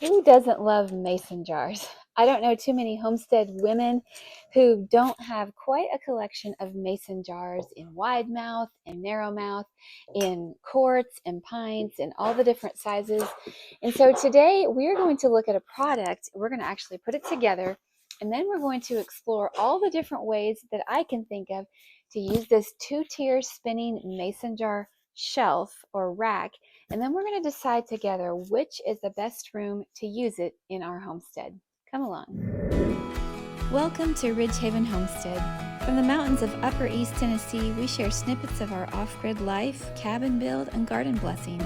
Who doesn't love mason jars? I don't know too many Homestead women who don't have quite a collection of mason jars in wide mouth and narrow mouth, in quartz and pints and all the different sizes. And so today we're going to look at a product. We're going to actually put it together, and then we're going to explore all the different ways that I can think of to use this two-tier spinning mason jar shelf or rack, and then we're going to decide together which is the best room to use it in our homestead. Come along. Welcome to Ridgehaven Homestead. From the mountains of Upper East Tennessee, we share snippets of our off-grid life, cabin build, and garden blessings.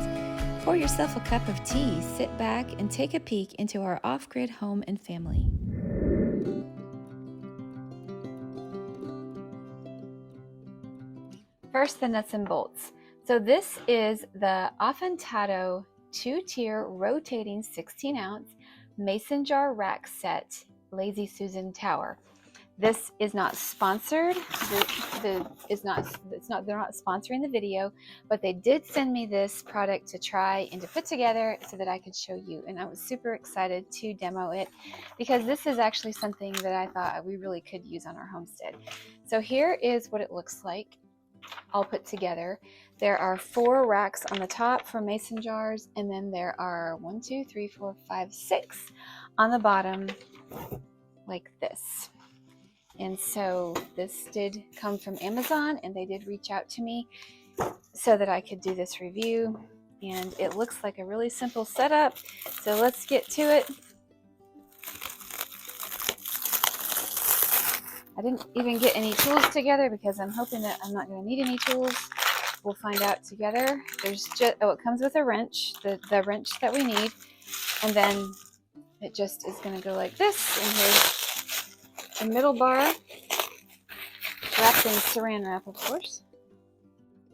Pour yourself a cup of tea, sit back, and take a peek into our off-grid home and family. First, the nuts and bolts. So this is the Afontato two-tier rotating 16-ounce mason jar rack set Lazy Susan tower. This is not sponsored. They're not sponsoring the video, but they did send me this product to try and to put together so that I could show you. And I was super excited to demo it because this is actually something that I thought we really could use on our homestead. So here is what it looks like all put together. There are 4 racks on the top for mason jars, and then there are 1, 2, 3, 4, 5, 6 on the bottom like this. And so this did come from Amazon, and they did reach out to me so that I could do this review, and it looks like a really simple setup. So let's get to it. I didn't even get any tools together because I'm hoping that I'm not going to need any tools. We'll find out together. There's just, it comes with a wrench, the wrench that we need, and then it just is going to go like this. And here's a middle bar wrapped in saran wrap, of course.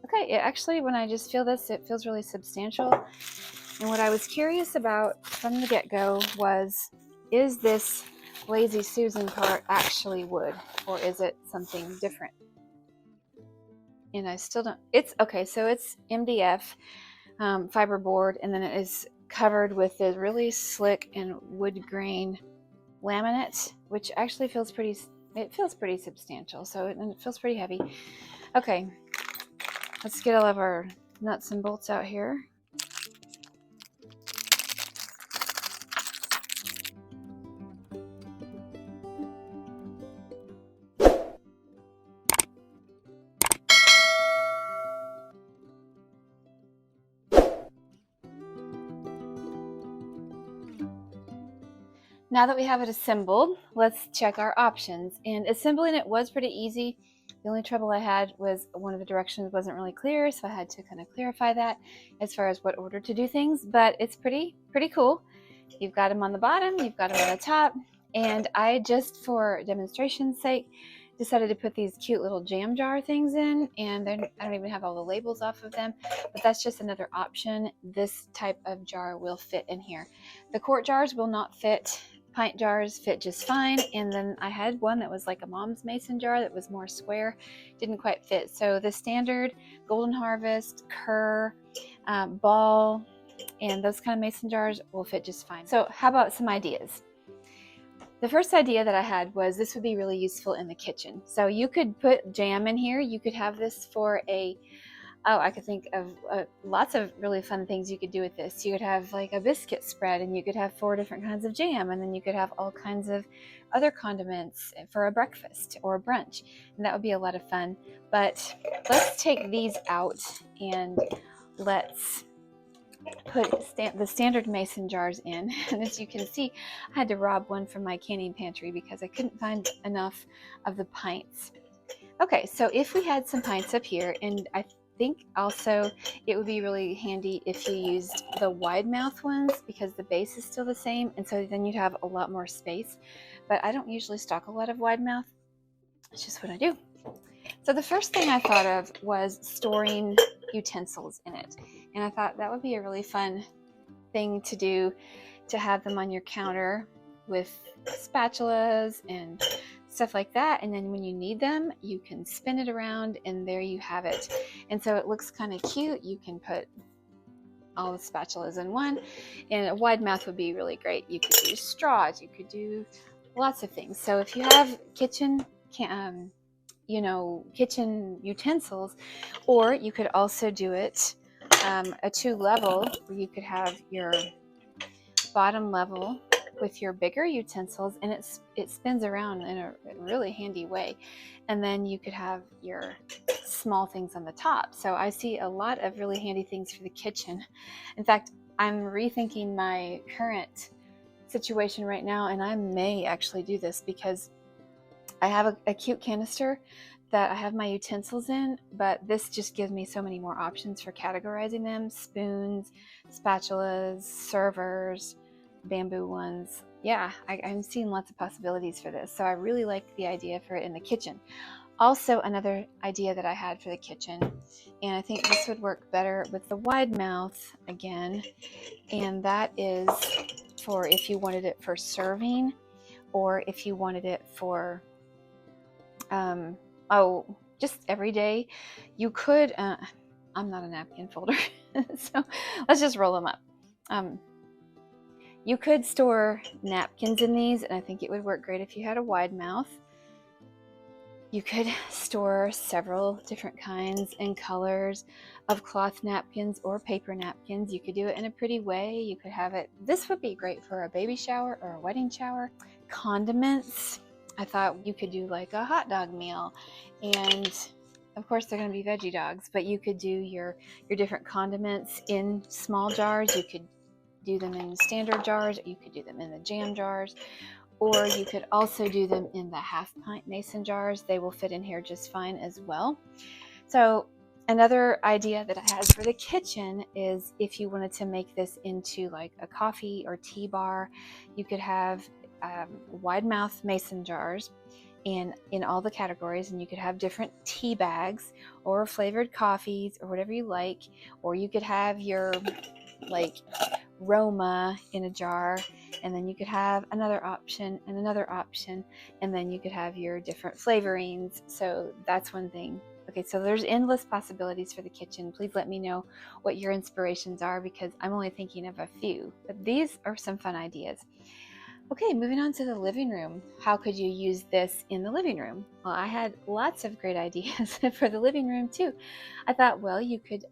Okay, it actually, when I just feel this, it feels really substantial. And what I was curious about from the get-go was, is this Lazy Susan part actually wood, or is it something different? And I still don't, it's okay, so it's MDF fiberboard, and then it is covered with this really slick and wood grain laminate, which actually feels pretty substantial, so it feels pretty heavy. Okay, let's get all of our nuts and bolts out here. Now that we have it assembled, let's check our options. And assembling it was pretty easy. The only trouble I had was one of the directions wasn't really clear, so I had to kind of clarify that as far as what order to do things. But it's pretty cool. You've got them on the bottom, you've got them on the top, and I just, for demonstration's sake, decided to put these cute little jam jar things in, and I don't even have all the labels off of them, but that's just another option. This type of jar will fit in here. The quart jars will not fit. Pint jars fit just fine, and then I had one that was like a mom's mason jar that was more square, didn't quite fit. So the standard Golden Harvest, Kerr, Ball, and those kind of mason jars will fit just fine. So how about some ideas? The first idea that I had was this would be really useful in the kitchen. So you could put jam in here. You could have this for a, I could think of lots of really fun things you could do with this. You could have like a biscuit spread, and you could have 4 different kinds of jam, and then you could have all kinds of other condiments for a breakfast or a brunch, and that would be a lot of fun. But let's take these out and let's put the standard mason jars in. And as you can see, I had to rob one from my canning pantry because I couldn't find enough of the pints. Okay, so if we had some pints up here, and I think also it would be really handy if you used the wide mouth ones because the base is still the same, and so then you'd have a lot more space. But I don't usually stock a lot of wide mouth. It's just what I do. So the first thing I thought of was storing utensils in it. And I thought that would be a really fun thing to do, to have them on your counter with spatulas and stuff like that. And then when you need them, you can spin it around and there you have it. And so it looks kind of cute. You can put all the spatulas in one, and a wide mouth would be really great. You could do straws, you could do lots of things. So if you have kitchen kitchen utensils, or you could also do it a 2-level, where you could have your bottom level with your bigger utensils, and it spins around in a really handy way, and then you could have your small things on the top. So I see a lot of really handy things for the kitchen. In fact, I'm rethinking my current situation right now, and I may actually do this because I have a cute canister that I have my utensils in, but this just gives me so many more options for categorizing them: spoons, spatulas, servers, bamboo ones. Yeah, I'm seeing lots of possibilities for this. So I really like the idea for it in the kitchen. Also, another idea that I had for the kitchen, and I think this would work better with the wide mouth again, and that is for if you wanted it for serving, or if you wanted it for just every day. You could, I'm not a napkin folder, so let's just roll them up. You could store napkins in these, and I think it would work great if you had a wide mouth. You could store several different kinds and colors of cloth napkins or paper napkins. You could do it in a pretty way. You could have it, this would be great for a baby shower or a wedding shower. Condiments, I thought you could do like a hot dog meal, and of course they're going to be veggie dogs, but you could do your different condiments in small jars. You could do them in standard jars, you could do them in the jam jars, or you could also do them in the half-pint mason jars. They will fit in here just fine as well. So another idea that I had for the kitchen is if you wanted to make this into like a coffee or tea bar, you could have wide mouth mason jars in all the categories, and you could have different tea bags or flavored coffees or whatever you like, or you could have your like Roma in a jar, and then you could have another option and another option, and then you could have your different flavorings. So that's one thing. Okay, so there's endless possibilities for the kitchen. Please let me know what your inspirations are, because I'm only thinking of a few, but these are some fun ideas. Okay, moving on to the living room. How could you use this in the living room? Well, I had lots of great ideas for the living room too. I thought, well, you could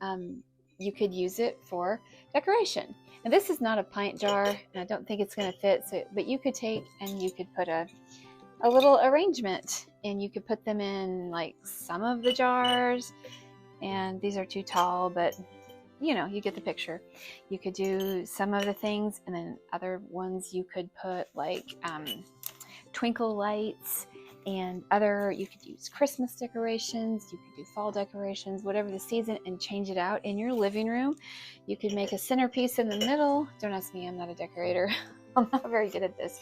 use it for decoration. And this is not a pint jar, and I don't think it's going to fit. So, but you could take and you could put a little arrangement, and you could put them in like some of the jars. And these are too tall, but you know, you get the picture. You could do some of the things, and then other ones you could put like twinkle lights, and you could use Christmas decorations, you could do fall decorations, whatever the season, and change it out in your living room. You could make a centerpiece in the middle. Don't ask me, I'm not a decorator. I'm not very good at this.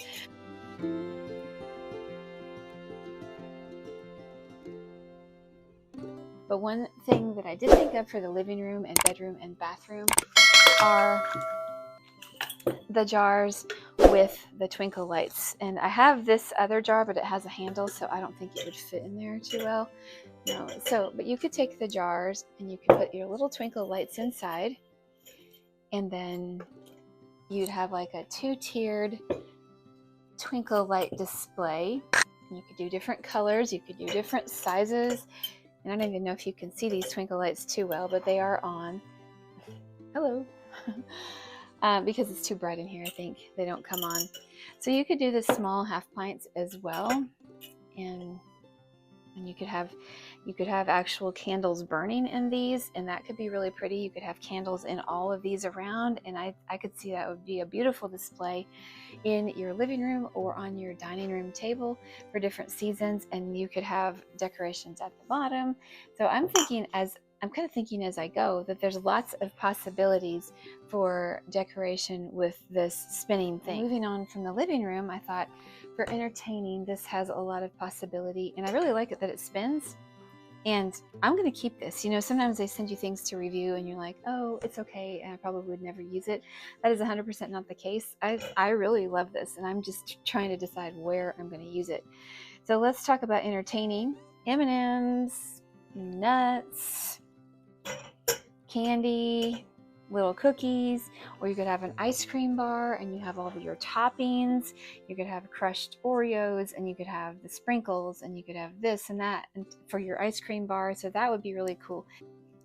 But one thing that I did think of for the living room and bedroom and bathroom are the jars with the twinkle lights. And I have this other jar, but it has a handle, so I don't think it would fit in there too well. No, but you could take the jars and you could put your little twinkle lights inside, and then you'd have like a 2-tiered twinkle light display. You could do different colors, you could do different sizes. And I don't even know if you can see these twinkle lights too well, but they are on. Hello. Because it's too bright in here, I think they don't come on. So you could do the small half pints as well, and you could have actual candles burning in these, and that could be really pretty. You could have candles in all of these around, and I could see that would be a beautiful display in your living room or on your dining room table for different seasons. And you could have decorations at the bottom. So I'm kind of thinking as I go that there's lots of possibilities for decoration with this spinning thing. Moving on from the living room, I thought for entertaining, this has a lot of possibility, and I really like it that it spins. And I'm going to keep this. You know, sometimes they send you things to review and you're like, oh, it's okay, and I probably would never use it. That is 100% not the case. I really love this, and I'm just trying to decide where I'm going to use it. So let's talk about entertaining. M&Ms, nuts, candy, little cookies, or you could have an ice cream bar and you have all of your toppings. You could have crushed Oreos, and you could have the sprinkles, and you could have this and that and for your ice cream bar. So that would be really cool.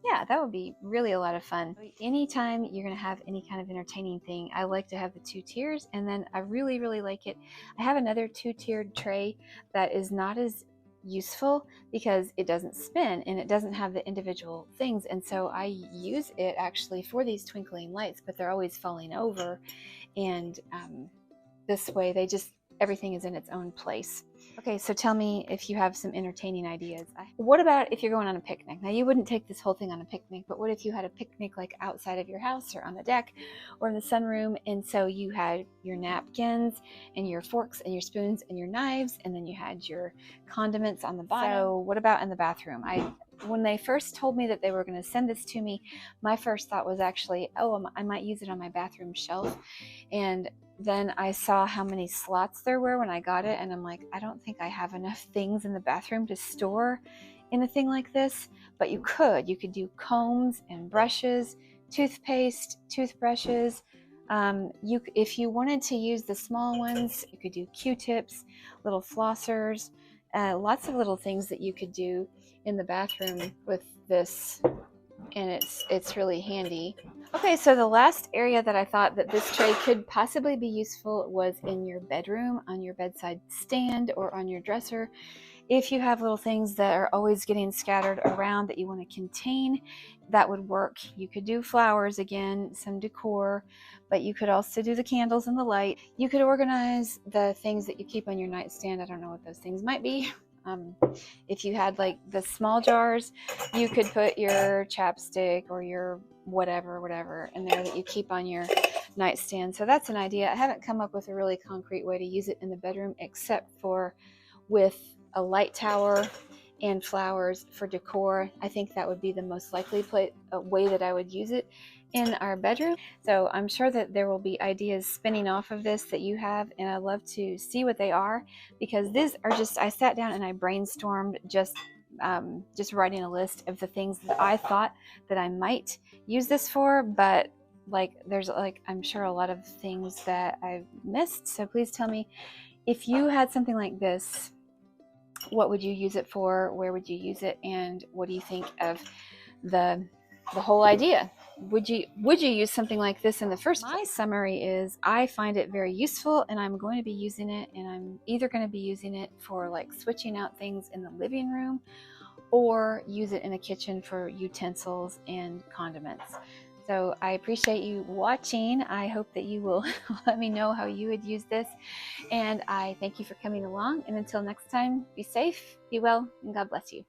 Yeah, that would be really a lot of fun. Anytime you're going to have any kind of entertaining thing, I like to have the 2 tiers, and then I really, really like it. I have another 2-tiered tray that is not as useful because it doesn't spin and it doesn't have the individual things, and so I use it actually for these twinkling lights, but they're always falling over, and this way everything is in its own place. Okay, so tell me if you have some entertaining ideas. What about if you're going on a picnic? Now, you wouldn't take this whole thing on a picnic, but what if you had a picnic like outside of your house or on the deck or in the sunroom, and so you had your napkins and your forks and your spoons and your knives, and then you had your condiments on the bottom. So what about in the bathroom? When they first told me that they were going to send this to me, my first thought was actually, oh, I might use it on my bathroom shelf. And then I saw how many slots there were when I got it, and I'm like, I don't think I have enough things in the bathroom to store in a thing like this. But you could do combs and brushes, toothpaste, toothbrushes. If you wanted to use the small ones, you could do Q-tips, little flossers, lots of little things that you could do in the bathroom with this, and it's really handy. Okay, so the last area that I thought that this tray could possibly be useful was in your bedroom, on your bedside stand or on your dresser. If you have little things that are always getting scattered around that you want to contain, that would work. You could do flowers again, some decor, but you could also do the candles and the light. You could organize the things that you keep on your nightstand. I don't know what those things might be. If you had like the small jars, you could put your chapstick or your whatever in there that you keep on your nightstand. So that's an idea. I haven't come up with a really concrete way to use it in the bedroom, except for with a light tower and flowers for decor. I think that would be the most likely way that I would use it in our bedroom. So I'm sure that there will be ideas spinning off of this that you have, and I love to see what they are, because these are just, I sat down and I brainstormed just writing a list of the things that I thought that I might use this for, but there's I'm sure a lot of things that I've missed. So please tell me, if you had something like this, what would you use it for? Where would you use it? And what do you think of the whole idea? Would you use something like this in the first place? My summary is, I find it very useful, and I'm going to be using it, and I'm either going to be using it for like switching out things in the living room, or use it in the kitchen for utensils and condiments. So I appreciate you watching. I hope that you will let me know how you would use this. And I thank you for coming along. And until next time, be safe, be well, and God bless you.